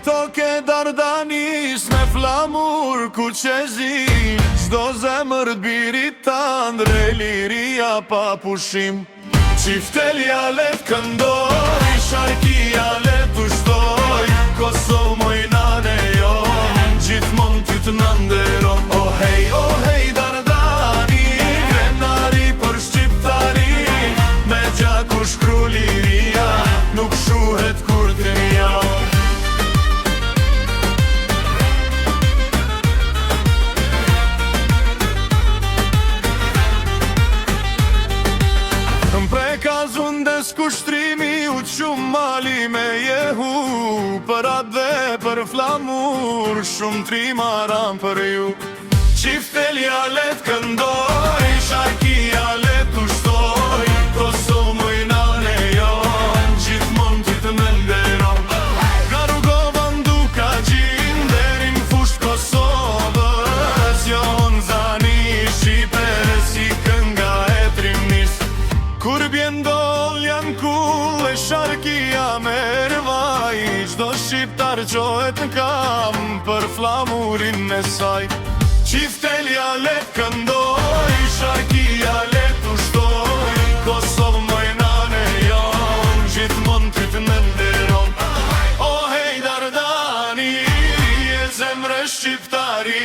toke Dardanis me flamur ku qezin, çdo zemër t'birit t'andre liria pa pushim. Qiftelja let këndoj, sharkia let u shtoj, Kosovë moj nane jon, gjithmon ty të nënderon. O hej Dardani, krenari për shqiptari, me gjaku shkru liria, nuk shuhet kur të njo. Ka zundes kushtrimi u qumë mali me jehu, për atë dhe për flamur, shumë trimaran për ju. Qiftelja let këndoj, sharkia let u shtoj, Kosovë moj nane jon, gjithmon ty të menderon. Nga rrugova nduka gjin, derin fusht Kosovës, jon zani shqipe si kënga e trimnis. Kur bjen doll janë kull e sharkia me rvaj, çdo shqiptar qohet në kam për flamurin e saj. Qiftelja let këndoj, sharkia let u shtoj, Kosovë moj nane jon, gjithmon ty të menderon. O hej Dardani, e zemre shqiptari,